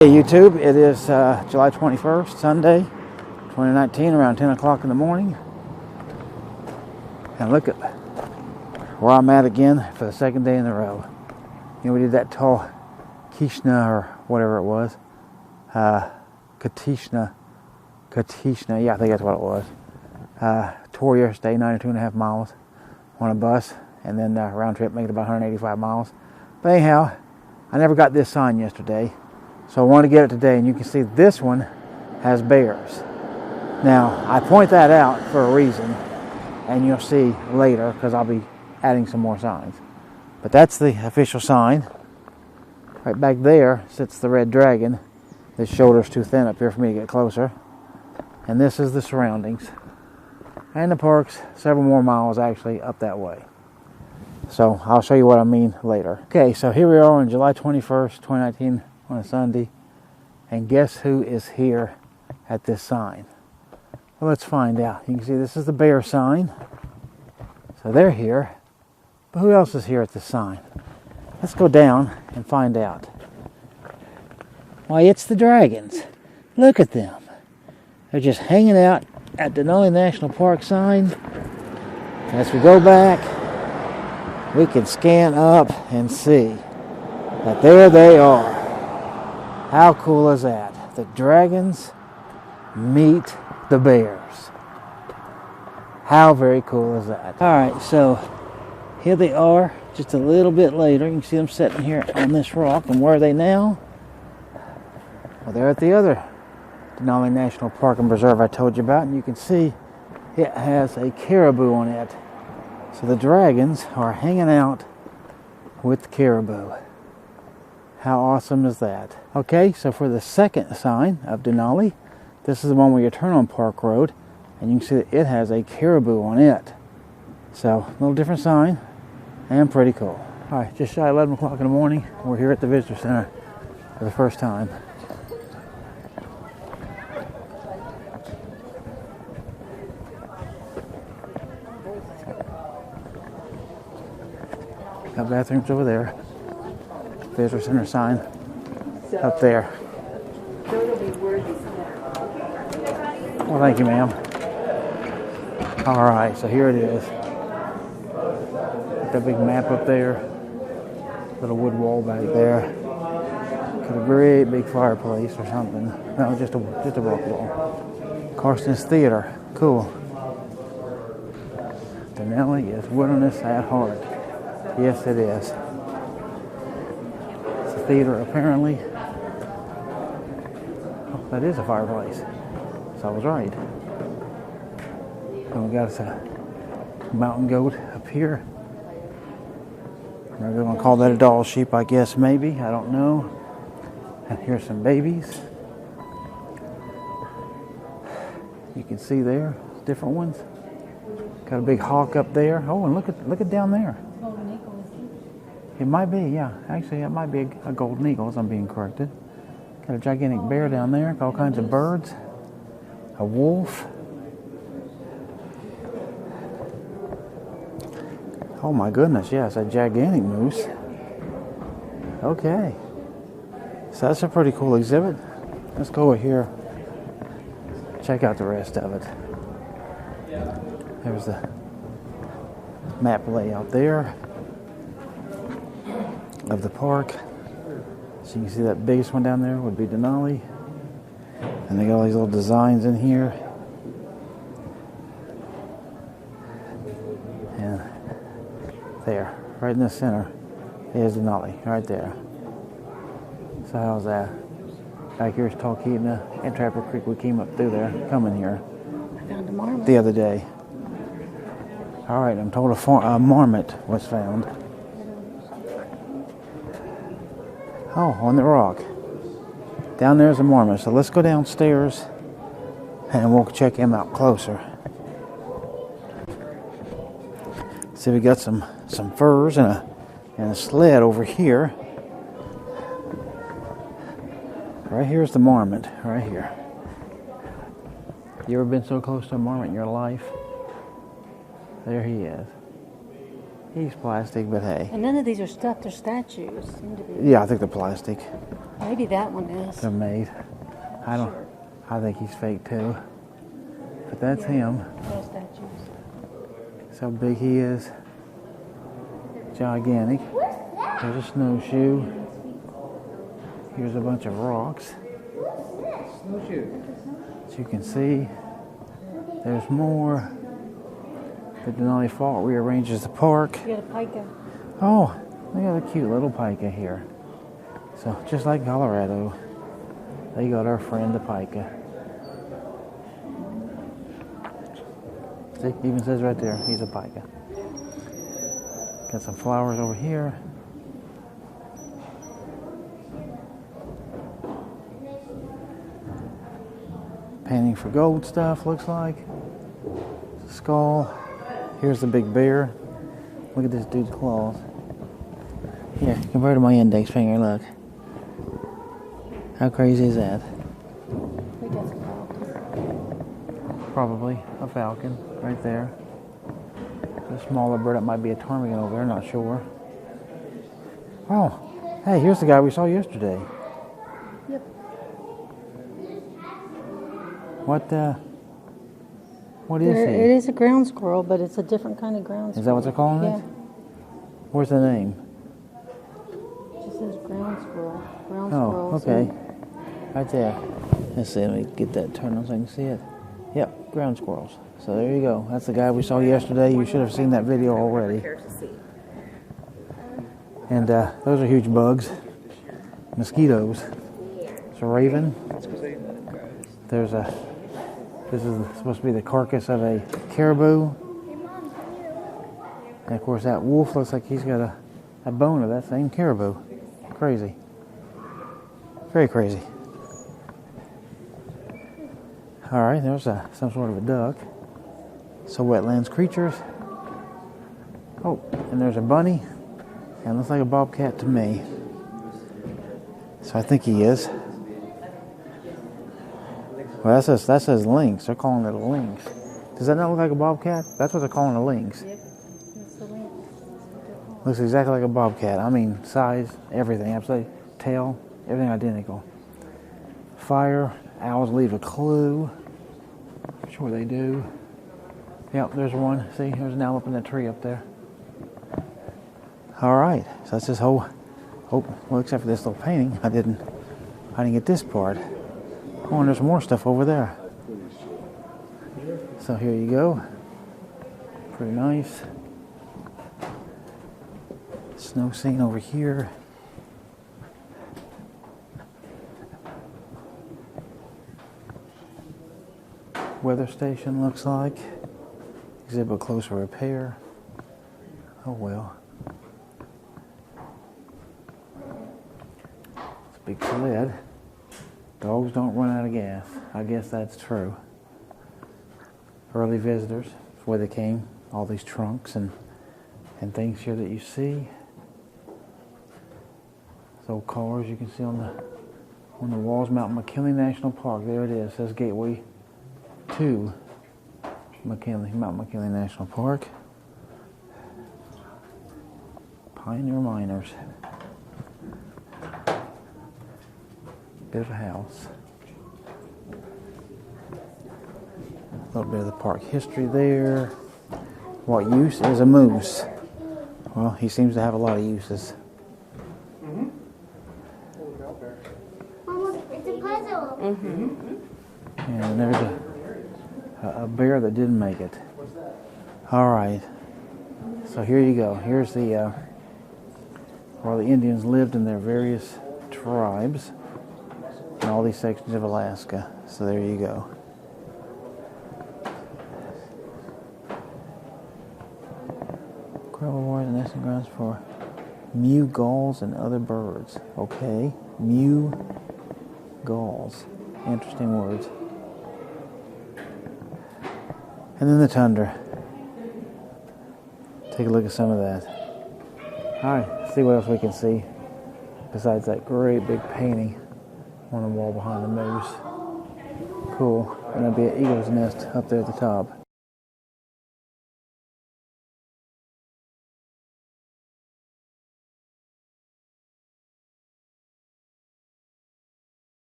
Hey YouTube, it is July 21st, Sunday, 2019, around 10 o'clock in the morning. And look at where I'm at again for the second day in a row. You know, we did that tall Kishna or whatever it was. Katishna, yeah, I think that's what it was. Tour yesterday, 92.5 miles on a bus, and then round trip making about 185 miles. But anyhow, I never got this sign yesterday. So I want to get it today, and you can see this one has bears. Now, I point that out for a reason, and you'll see later, because I'll be adding some more signs. But that's the official sign. Right back there sits the red dragon. His shoulder's too thin up here for me to get closer. And this is the surroundings. And the park's several more miles actually up that way. So I'll show you what I mean later. Okay, so here we are on July 21st, 2019. On a Sunday, and guess who is here at this sign? Well, let's find out. You can see this is the bear sign, so they're here, but who else is here at this sign? Let's go down and find out. Why, it's the dragons. Look at them. They're just hanging out at Denali National Park sign. As we go back, we can scan up and see that there they are. How cool is that? The dragons meet the bears. How very cool is that? Alright, so here they are just a little bit later. You can see them sitting here on this rock. And where are they now? Well, they're at the other Denali National Park and Preserve I told you about. And you can see it has a caribou on it. So the dragons are hanging out with the caribou. How awesome is that? Okay, so for the second sign of Denali, this is the one where you turn on Park Road, and you can see that it has a caribou on it. So, a little different sign, and pretty cool. Alright, just shy of 11 o'clock in the morning. We're here at the Visitor Center for the first time. Got bathrooms over there. Visitor Center sign up there. Well, thank you, ma'am. All right, so here it is. Got that big map up there. Little wood wall back there. Got a great big fireplace or something. No, just a rock wall. Carson's Theater. Cool. Denali is wilderness at heart. Yes, it is. Theater apparently. Oh, that is a fireplace. So I was right. And we got us a mountain goat up here. We're going to call that a doll sheep, I guess, maybe. I don't know. And here's some babies. You can see there, different ones. Got a big hawk up there. Oh, and look at down there. It might be, yeah. Actually, it might be a golden eagle, as I'm being corrected. Got a gigantic bear down there, all kinds of birds. A wolf. Oh my goodness, yes, a gigantic moose. Okay. So that's a pretty cool exhibit. Let's go over here. Check out the rest of it. There's the map layout there of the park. So you can see that biggest one down there would be Denali. And they got all these little designs in here. And there, right in the center, is Denali, right there. So how's that? Back here's Talkeetna and Trapper Creek. We came up through there, coming here. I found a marmot the other day. All right, I'm told a marmot was found. Oh, on the rock. Down there's a marmot. So let's go downstairs and we'll check him out closer. See, we got some furs and a sled over here. Right here's the marmot, right here. You ever been so close to a marmot in your life? There he is. He's plastic, but hey. And none of these are stuffed or statues. Seem to be. Yeah, I think they're plastic. Maybe that one is. They're made. I don't. Sure. I think he's fake too. But that's him. No statues. That's how big he is. Gigantic. There's a snowshoe. Here's a bunch of rocks. Snowshoe. As you can see, there's more. The Denali Fault rearranges the park. You got a pica. Oh, they got a cute little pica here. So just like Colorado, they got our friend the pica. See, even says right there, he's a pica. Got some flowers over here. Painting for gold stuff, looks like. Skull. Here's the big bear. Look at this dude's claws. Here, compared to my index finger, look. How crazy is that? We got some falcons. Probably a falcon right there. A smaller bird, that might be a ptarmigan over there, not sure. Oh, hey, here's the guy we saw yesterday. Yep. What is he? It is a ground squirrel, but it's a different kind of ground squirrel. Is that what they're calling Yeah. it? Where's the name? It just says ground squirrel. Ground Oh, squirrels. okay. Right there. Let's see, let me get that turned on so I can see it. Yep, ground squirrels. So there you go. That's the guy we saw yesterday. You should have seen that video already. And those are huge bugs. Mosquitoes. It's a raven. This is supposed to be the carcass of a caribou. And of course that wolf looks like he's got a bone of that same caribou. Crazy. Very crazy. All right, there's some sort of a duck. So wetlands creatures. Oh, and there's a bunny. And looks like a bobcat to me. So I think he is. Well, that says lynx. They're calling it a lynx. Does that not look like a bobcat? That's what they're calling a lynx. Yep. That's the link. Looks exactly like a bobcat. I mean, size, everything. Absolutely. Tail, everything identical. Fire. Owls leave a clue. I'm sure they do. Yep, there's one. See, there's an owl up in that tree up there. All right. So that's this whole. Oh, well, except for this little painting, I didn't get this part. Oh, and there's more stuff over there. So here you go. Pretty nice. Snow scene over here. Weather station looks like. Exhibit closer repair. Oh well. It's a big sled. Dogs don't run out of gas. I guess that's true. Early visitors, that's where they came. All these trunks and things here that you see. Those cars you can see on the walls. Mount McKinley National Park. There it is. It says Gateway to Mount McKinley National Park. Pioneer Miners. Bit of a house. A little bit of the park history there. What use is a moose? Well, he seems to have a lot of uses. Mama, it's a puzzle. And there's a bear that didn't make it. All right. So here you go. Here's the where the Indians lived in their various tribes in all these sections of Alaska. So there you go. Gravel wars and nesting grounds for mew gulls and other birds. Okay, mew gulls. Interesting words. And then the tundra. Take a look at some of that. All right, see what else we can see besides that great big painting on the wall behind the moose. Cool. And there'll be an eagle's nest up there at the top.